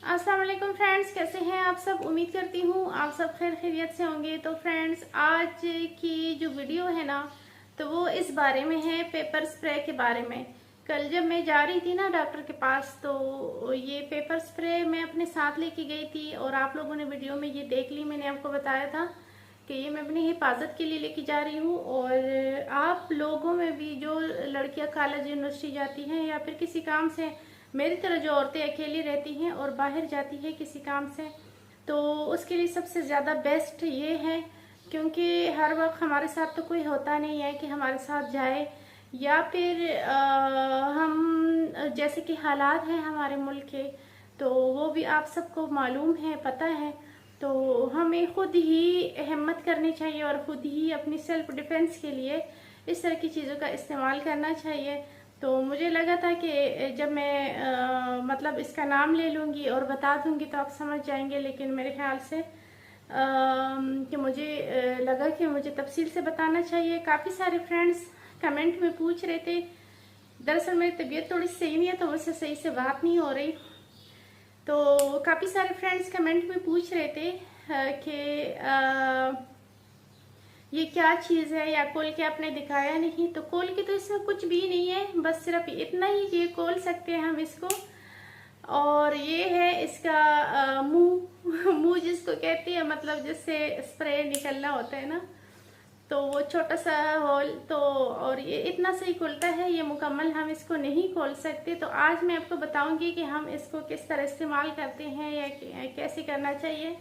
अस्सलाम वालेकुम फ्रेंड्स, कैसे हैं आप सब। उम्मीद करती हूँ आप सब खैर खैरियत से होंगे। तो फ्रेंड्स, आज की जो वीडियो है ना, तो वो इस बारे में है, पेपर स्प्रे के बारे में। कल जब मैं जा रही थी ना डॉक्टर के पास, तो ये पेपर स्प्रे मैं अपने साथ लेके गई थी और आप लोगों ने वीडियो में ये देख ली। मैंने आपको बताया था कि ये मैं अपनी हिफाजत के लिए लेके जा रही हूँ। और आप लोगों में भी जो लड़कियां कॉलेज यूनिवर्सिटी जाती हैं या फिर किसी काम से, मेरी तरह जो औरतें अकेली रहती हैं और बाहर जाती है किसी काम से, तो उसके लिए सबसे ज़्यादा बेस्ट ये है, क्योंकि हर वक्त हमारे साथ तो कोई होता नहीं है कि हमारे साथ जाए, या फिर हम जैसे कि हालात हैं हमारे मुल्क के, तो वो भी आप सबको मालूम है, पता है। तो हमें खुद ही हिम्मत करनी चाहिए और खुद ही अपनी सेल्फ डिफेंस के लिए इस तरह की चीज़ों का इस्तेमाल करना चाहिए। तो मुझे लगा था कि जब मैं मतलब इसका नाम ले लूँगी और बता दूँगी तो आप समझ जाएंगे, लेकिन मेरे ख्याल से कि मुझे लगा कि मुझे तफसील से बताना चाहिए। काफ़ी सारे फ्रेंड्स कमेंट में पूछ रहे थे। दरअसल मेरी तबीयत थोड़ी सही नहीं है, तो मुझसे सही से बात नहीं हो रही। तो काफ़ी सारे फ्रेंड्स कमेंट में पूछ रहे थे कि ये क्या चीज़ है, या खोल के आपने दिखाया नहीं। तो खोल के तो इसमें कुछ भी नहीं है, बस सिर्फ इतना ही, ये खोल सकते हैं हम इसको। और ये है इसका मुंह मुंह जिसको कहते हैं, मतलब जिससे स्प्रे निकलना होता है ना, तो वो छोटा सा होल। तो और ये इतना सही खुलता है, ये मुकम्मल हम इसको नहीं खोल सकते। तो आज मैं आपको बताऊंगी कि हम इसको किस तरह इस्तेमाल करते हैं या कैसे करना चाहिए,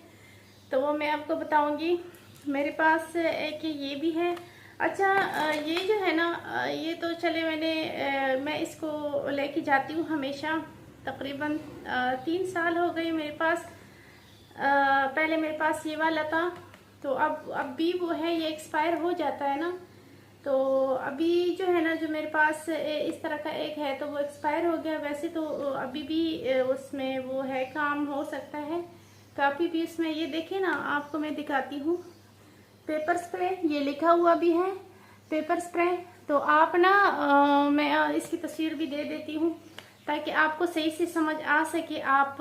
तो वो मैं आपको बताऊंगी। मेरे पास एक ये भी है। अच्छा, ये जो है ना, ये तो चले मैं इसको लेके जाती हूँ हमेशा। तकरीबन 3 साल हो गए मेरे पास। पहले मेरे पास ये वाला था, तो अब भी वो है, ये एक्सपायर हो जाता है ना। तो अभी जो है ना, जो मेरे पास इस तरह का एक है, तो वो एक्सपायर हो गया। वैसे तो अभी भी उसमें वो है, काम हो सकता है काफ़ी भी। उसमें ये देखे ना, आपको मैं दिखाती हूँ, पेपर स्प्रे ये लिखा हुआ भी है, पेपर स्प्रे। तो आप ना मैं इसकी तस्वीर भी दे देती हूँ ताकि आपको सही से समझ आ सके। आप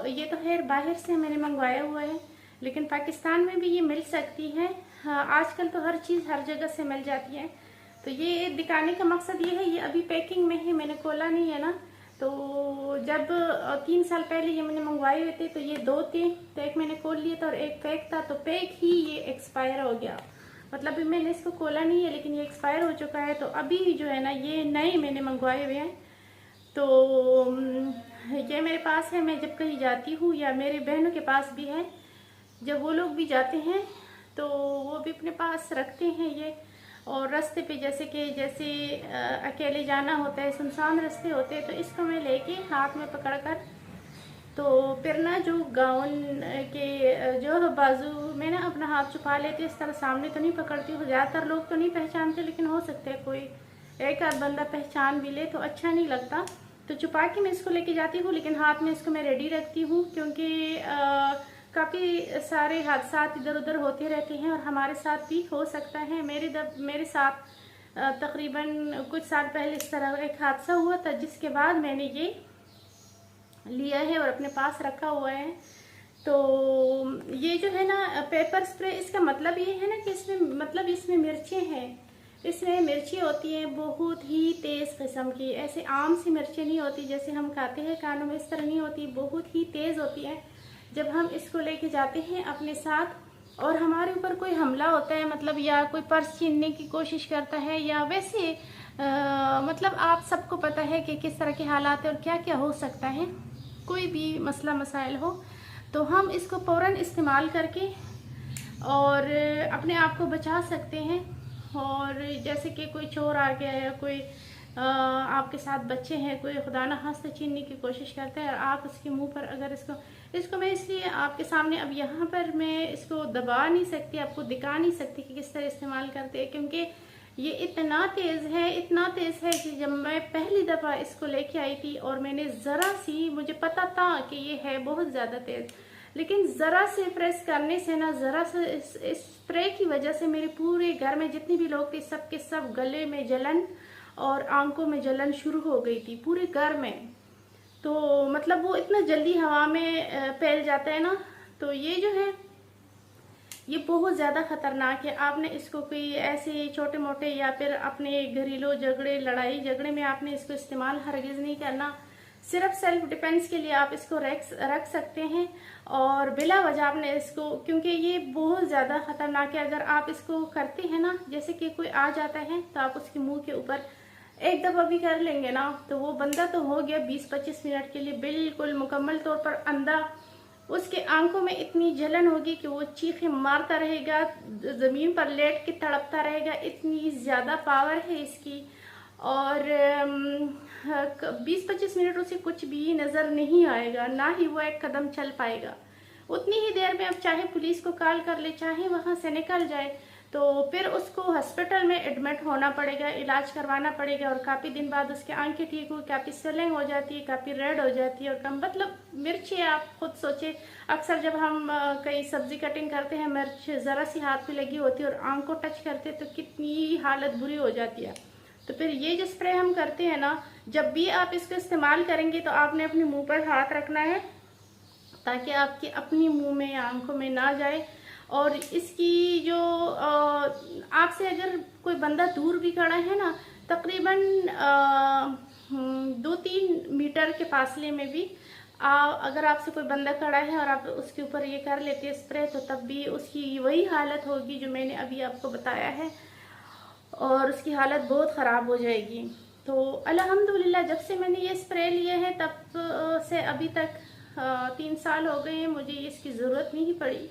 ये तो खैर बाहर से मैंने मंगवाया हुआ है, लेकिन पाकिस्तान में भी ये मिल सकती है। हाँ, आजकल तो हर चीज़ हर जगह से मिल जाती है। तो ये दिखाने का मकसद ये है, ये अभी पैकिंग में है, मैंने खोला नहीं है ना। तो जब 3 साल पहले ये मैंने मंगवाए हुए थे, तो ये 2 थे, तो एक मैंने खोल लिया था और एक पैक था। तो पैक ही ये एक्सपायर हो गया, मतलब भी मैंने इसको खोला नहीं है, लेकिन ये एक्सपायर हो चुका है। तो अभी जो है ना, ये नए मैंने मंगवाए हुए हैं। तो ये मेरे पास है। मैं जब कहीं जाती हूँ, या मेरे बहनों के पास भी है, जब वो लोग भी जाते हैं तो वो भी अपने पास रखते हैं ये। और रास्ते पे जैसे अकेले जाना होता है, सुनसान रास्ते होते हैं, तो इसको मैं लेके हाथ में पकड़कर, तो फिर ना जो गाउन के जो बाजू में ना अपना हाथ छुपा लेते, इस तरह सामने तो नहीं पकड़ती हूँ। ज़्यादातर लोग तो नहीं पहचानते, लेकिन हो सकता है कोई एक आध बंदा पहचान भी ले, तो अच्छा नहीं लगता। तो छुपा के मैं इसको लेके जाती हूँ, लेकिन हाथ में इसको मैं रेडी रखती हूँ, क्योंकि काफ़ी सारे हादसा इधर उधर होते रहते हैं और हमारे साथ भी हो सकता है। मेरे साथ तकरीबन कुछ साल पहले इस तरह एक हादसा हुआ था, जिसके बाद मैंने ये लिया है और अपने पास रखा हुआ है। तो ये जो है ना पेपर स्प्रे, इसका मतलब ये है ना कि इसमें मिर्चें हैं। इसमें मिर्ची होती हैं बहुत ही तेज़ किस्म की, ऐसे आम सी मिर्चें नहीं होती जैसे हम खाते हैं कानों में, इस तरह नहीं होती, बहुत ही तेज़ होती है। जब हम इसको लेके जाते हैं अपने साथ और हमारे ऊपर कोई हमला होता है, मतलब या कोई पर्स छीनने की कोशिश करता है, या वैसे मतलब आप सबको पता है कि किस तरह के हालात है और क्या क्या हो सकता है, कोई भी मसला मसाइल हो, तो हम इसको फ़ौरन इस्तेमाल करके और अपने आप को बचा सकते हैं। और जैसे कि कोई चोर आ गया, या कोई आपके साथ बच्चे हैं, कोई खुदा न खास्ता छीनने की कोशिश करता है, और आप उसके मुंह पर अगर इसको मैं इसलिए आपके सामने अब यहाँ पर मैं इसको दबा नहीं सकती, आपको दिखा नहीं सकती कि किस तरह इस्तेमाल करते हैं, क्योंकि ये इतना तेज़ है कि जब मैं पहली दफ़ा इसको लेके आई थी और मैंने ज़रा सी, मुझे पता था कि ये है बहुत ज़्यादा तेज़, लेकिन ज़रा से प्रेस करने से ना, ज़रा से इस स्प्रे की वजह से मेरे पूरे घर में जितने भी लोग थे, सब के सब गले में जलन और आंखों में जलन शुरू हो गई थी पूरे घर में। तो मतलब वो इतना जल्दी हवा में फैल जाता है ना। तो ये जो है ये बहुत ज़्यादा खतरनाक है। आपने इसको कोई ऐसे छोटे मोटे या फिर अपने घरेलू झगड़े लड़ाई झगड़े में आपने इसको इस्तेमाल हरगिज़ नहीं करना। सिर्फ सेल्फ डिफेंस के लिए आप इसको रख सकते हैं, और बिला वजह आपने इसको, क्योंकि ये बहुत ज़्यादा खतरनाक है। अगर आप इसको करते हैं ना, जैसे कि कोई आ जाता है तो आप उसके मुंह के ऊपर एक दफ़ा भी कर लेंगे ना, तो वो बंदा तो हो गया 20-25 मिनट के लिए बिल्कुल मुकम्मल तौर पर अंधा। उसके आंखों में इतनी जलन होगी कि वो चीखें मारता रहेगा, ज़मीन पर लेट के तड़पता रहेगा, इतनी ज़्यादा पावर है इसकी। और 20-25 मिनट उसे कुछ भी नज़र नहीं आएगा, ना ही वो एक कदम चल पाएगा। उतनी ही देर में अब चाहे पुलिस को कॉल कर ले, चाहे वहाँ से निकल जाए, तो फिर उसको हॉस्पिटल में एडमिट होना पड़ेगा, इलाज करवाना पड़ेगा। और काफ़ी दिन बाद उसकी आंखें ठीक हो, काफ़ी स्वेलिंग हो जाती है, काफ़ी रेड हो जाती है। और कम मतलब मिर्ची, आप खुद सोचे, अक्सर जब हम कई सब्जी कटिंग करते हैं, मिर्च ज़रा सी हाथ पे लगी होती है और आंख को टच करते हैं तो कितनी हालत बुरी हो जाती है। तो फिर ये जो स्प्रे हम करते हैं ना, जब भी आप इसको इस्तेमाल करेंगे तो आपने अपने मुंह पर हाथ रखना है, ताकि आपके अपनी मुंह में या आंखों में ना जाए। और इसकी जो आपसे अगर कोई बंदा दूर भी खड़ा है ना, तकरीबन 2-3 मीटर के फासले में भी अगर आपसे कोई बंदा खड़ा है और आप उसके ऊपर ये कर लेते हैं स्प्रे, तो तब भी उसकी वही हालत होगी जो मैंने अभी आपको बताया है, और उसकी हालत बहुत ख़राब हो जाएगी। तो अल्हम्दुलिल्लाह जब से मैंने ये स्प्रे लिए हैं तब से अभी तक 3 साल हो गए हैं, मुझे इसकी ज़रूरत नहीं पड़ी,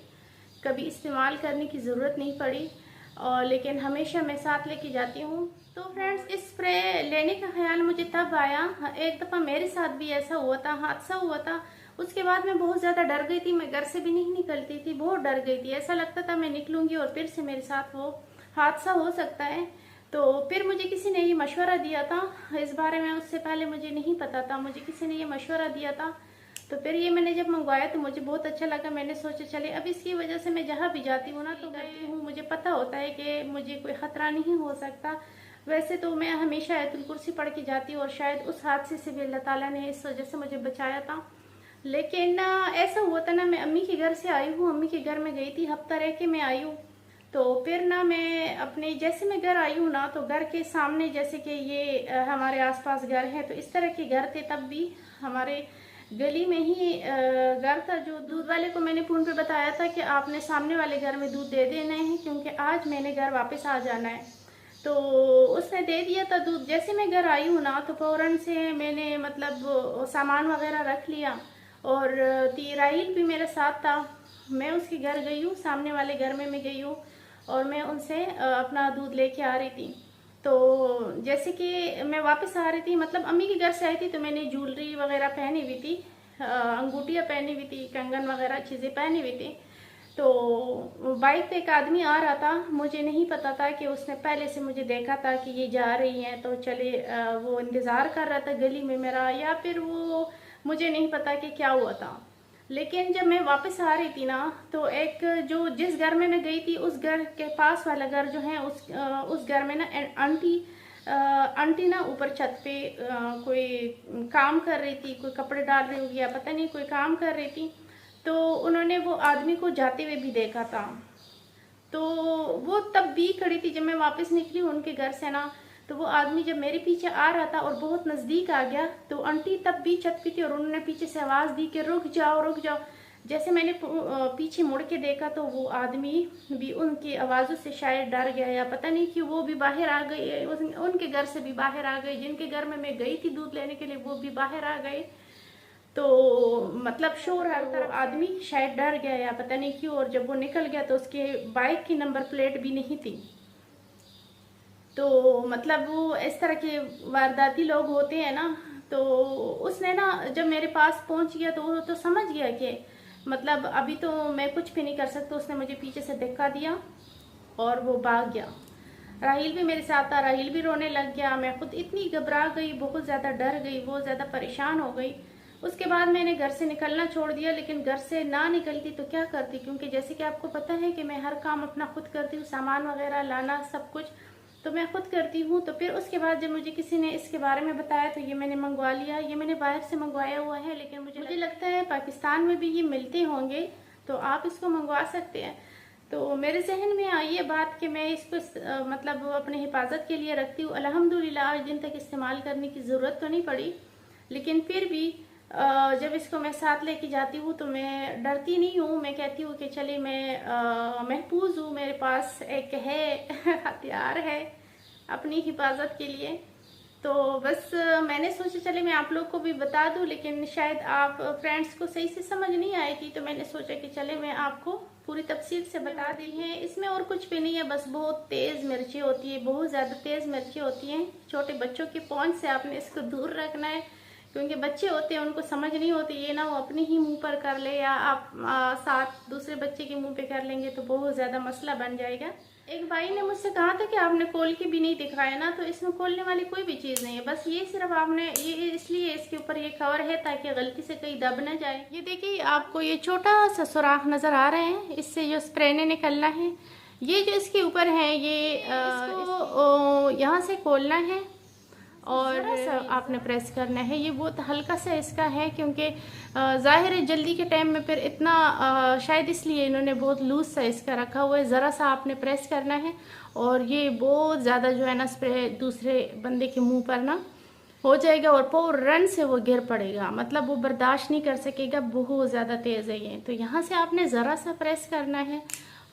कभी इस्तेमाल करने की ज़रूरत नहीं पड़ी। और लेकिन हमेशा मैं साथ लेके जाती हूँ। तो फ्रेंड्स, इस स्प्रे लेने का ख्याल मुझे तब आया, एक दफ़ा मेरे साथ भी ऐसा हुआ था, हादसा हुआ था। उसके बाद मैं बहुत ज़्यादा डर गई थी, मैं घर से भी नहीं निकलती थी, बहुत डर गई थी। ऐसा लगता था मैं निकलूँगी और फिर से मेरे साथ वो हादसा हो सकता है। तो फिर मुझे किसी ने ये मशवरा दिया था इस बारे में, उससे पहले मुझे नहीं पता था, मुझे किसी ने ये मशवरा दिया था। तो फिर ये मैंने जब मंगवाया तो मुझे बहुत अच्छा लगा। मैंने सोचा चले अब इसकी वजह से मैं जहाँ भी जाती हूँ ना तो करती हूँ, मुझे पता होता है कि मुझे कोई ख़तरा नहीं हो सकता। वैसे तो मैं हमेशा आयतुल कुर्सी पढ़ के जाती हूँ, और शायद उस हादसे से भी अल्लाह ताला ने इस वजह से मुझे बचाया था। लेकिन ऐसा हुआ था ना, मैं अम्मी के घर से आई हूँ, अम्मी के घर में गई थी, हफ्ता रह के मैं आई हूँ। तो फिर ना मैं अपने जैसे मैं घर आई हूँ ना, तो घर के सामने जैसे कि ये हमारे आसपास घर है, तो इस तरह के घर थे। तब भी हमारे गली में ही घर था। जो दूध वाले को मैंने फ़ोन पे बताया था कि आपने सामने वाले घर में दूध दे देना है, क्योंकि आज मैंने घर वापस आ जाना है। तो उसने दे दिया था दूध। जैसे मैं घर आई हूँ ना, तो फ़ौरन से मैंने मतलब सामान वगैरह रख लिया, और राहील भी मेरे साथ था। मैं उसके घर गई हूँ, सामने वाले घर में मैं गई हूँ, और मैं उनसे अपना दूध लेके आ रही थी। तो जैसे कि मैं वापस आ रही थी, मतलब अम्मी के घर से आई थी, तो मैंने ज्वेलरी वगैरह पहनी हुई थी, अंगूठियाँ पहनी हुई थी, कंगन वगैरह चीज़ें पहनी हुई थी। तो बाइक पे एक आदमी आ रहा था, मुझे नहीं पता था कि उसने पहले से मुझे देखा था कि ये जा रही हैं, तो चले वो इंतज़ार कर रहा था गली में मेरा, या फिर वो मुझे नहीं पता कि क्या हुआ था। लेकिन जब मैं वापस आ रही थी ना, तो एक जो जिस घर में मैं गई थी, उस घर के पास वाला घर जो है, उस घर में ना आंटी ना ऊपर छत पे कोई काम कर रही थी, कोई कपड़े डाल रही होगी या पता नहीं, कोई काम कर रही थी। तो उन्होंने वो आदमी को जाते हुए भी देखा था। तो वो तब भी खड़ी थी जब मैं वापस निकली उनके घर से ना। तो वो आदमी जब मेरे पीछे आ रहा था और बहुत नज़दीक आ गया, तो आंटी तब भी छत पे थी, और उन्होंने पीछे से आवाज़ दी कि रुक जाओ रुक जाओ। जैसे मैंने पीछे मुड़ के देखा, तो वो आदमी भी उनकी आवाज़ों से शायद डर गया, या पता नहीं कि वो भी बाहर आ गई, उनके घर से भी बाहर आ गए, जिनके घर में मैं गई थी दूध लेने के लिए वो भी बाहर आ गए। तो मतलब शोर हर तरफ, आदमी शायद डर गया या पता नहीं क्यों, और जब वो निकल गया तो उसके बाइक की नंबर प्लेट भी नहीं थी। तो मतलब वो इस तरह के वारदाती लोग होते हैं ना। तो उसने ना जब मेरे पास पहुंच गया, तो वो तो समझ गया कि मतलब अभी तो मैं कुछ भी नहीं कर सकता। उसने मुझे पीछे से धक्का दिया और वो भाग गया। राहील भी मेरे साथ था, राहील भी रोने लग गया। मैं खुद इतनी घबरा गई, बहुत ज़्यादा डर गई, बहुत ज़्यादा परेशान हो गई। उसके बाद मैंने घर से निकलना छोड़ दिया। लेकिन घर से ना निकलती तो क्या करती, क्योंकि जैसे कि आपको पता है कि मैं हर काम अपना खुद करती हूँ, सामान वगैरह लाना सब कुछ। तो मैं खुद करती हूँ। तो फिर उसके बाद जब मुझे किसी ने इसके बारे में बताया तो ये मैंने मंगवा लिया। ये मैंने बाहर से मंगवाया हुआ है, लेकिन मुझे लगता है पाकिस्तान में भी ये मिलते होंगे, तो आप इसको मंगवा सकते हैं। तो मेरे जहन में आई ये बात कि मैं इसको मतलब अपने हिफाजत के लिए रखती हूँ। अल्हम्दुलिल्लाह आज दिन तक इस्तेमाल करने की ज़रूरत तो नहीं पड़ी, लेकिन फिर भी जब इसको मैं साथ लेके जाती हूँ तो मैं डरती नहीं हूँ। मैं कहती हूँ कि चलिए मैं महफूज हूँ, मेरे पास एक है हथियार है अपनी हिफाजत के लिए। तो बस मैंने सोचा चले मैं आप लोग को भी बता दूं, लेकिन शायद आप फ्रेंड्स को सही से समझ नहीं आएगी, तो मैंने सोचा कि चले मैं आपको पूरी तफसील से बता दी है। इसमें और कुछ भी नहीं है, बस बहुत तेज़ मिर्ची होती है, बहुत ज़्यादा तेज़ मिर्ची होती हैं। छोटे बच्चों के पहुंच से आपने इसको दूर रखना है, क्योंकि बच्चे होते हैं उनको समझ नहीं होती, ये ना वो अपने ही मुंह पर कर ले या आप साथ दूसरे बच्चे के मुंह पे कर लेंगे तो बहुत ज़्यादा मसला बन जाएगा। एक भाई ने मुझसे कहा था कि आपने खोल के भी नहीं दिखाया ना, तो इसमें खोलने वाली कोई भी चीज़ नहीं है, बस ये सिर्फ आपने ये इसलिए इसके ऊपर ये कवर है ताकि गलती से कहीं दब ना जाए। ये देखिए आपको ये छोटा सा सुराख नज़र आ रहे हैं, इससे जो स्प्रे ने निकलना है, ये जो इसके ऊपर है ये इसको यहाँ से खोलना है और आपने प्रेस करना है। ये बहुत हल्का सा इसका है, क्योंकि ज़ाहिर है जल्दी के टाइम में फिर इतना शायद इसलिए इन्होंने बहुत लूज सा इसका रखा हुआ है। ज़रा सा आपने प्रेस करना है और ये बहुत ज़्यादा जो है ना स्प्रे दूसरे बंदे के मुंह पर ना हो जाएगा और फौरन से वो गिर पड़ेगा, मतलब वो बर्दाश्त नहीं कर सकेगा, बहुत ज़्यादा तेज़ है ये। तो यहाँ से आपने ज़रा सा प्रेस करना है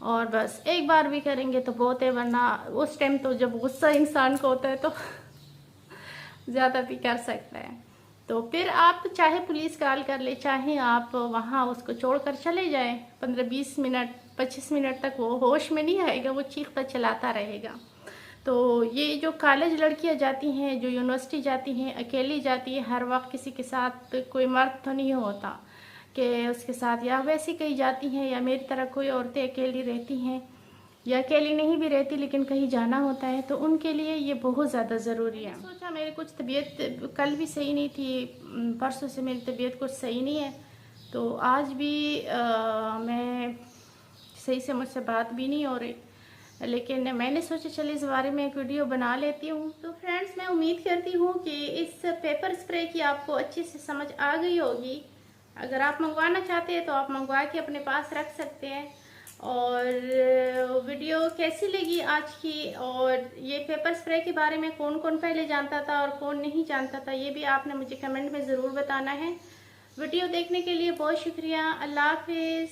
और बस एक बार भी करेंगे तो बहुत है, वरना उस टाइम तो जब गुस्सा इंसान को होता है तो ज़्यादा भी कर सकता है। तो फिर आप चाहे पुलिस कॉल कर ले, चाहे आप वहाँ उसको छोड़कर चले जाएं, 15-20 मिनट 25 मिनट तक वो होश में नहीं आएगा, वो चीखता चलाता रहेगा। तो ये जो कॉलेज लड़कियाँ जाती हैं, जो यूनिवर्सिटी जाती हैं, अकेली जाती है, हर वक्त किसी के साथ कोई मर्द तो नहीं होता कि उसके साथ, या वैसे कहीं जाती हैं, या मेरी तरह कोई औरतें अकेली रहती हैं या अकेली नहीं भी रहती लेकिन कहीं जाना होता है, तो उनके लिए ये बहुत ज़्यादा ज़रूरी है। सोचा मेरी कुछ तबीयत कल भी सही नहीं थी, परसों से मेरी तबीयत कुछ सही नहीं है, तो आज भी मैं सही से मुझसे बात भी नहीं हो रही, लेकिन मैंने सोचा चलिए इस बारे में एक वीडियो बना लेती हूँ। तो फ्रेंड्स मैं उम्मीद करती हूँ कि इस पेपर स्प्रे की आपको अच्छे से समझ आ गई होगी। अगर आप मंगवाना चाहते हैं तो आप मंगवा के अपने पास रख सकते हैं। और वीडियो कैसी लगी आज की, और ये पेपर स्प्रे के बारे में कौन कौन पहले जानता था और कौन नहीं जानता था, ये भी आपने मुझे कमेंट में ज़रूर बताना है। वीडियो देखने के लिए बहुत शुक्रिया। अल्लाह हाफिज़।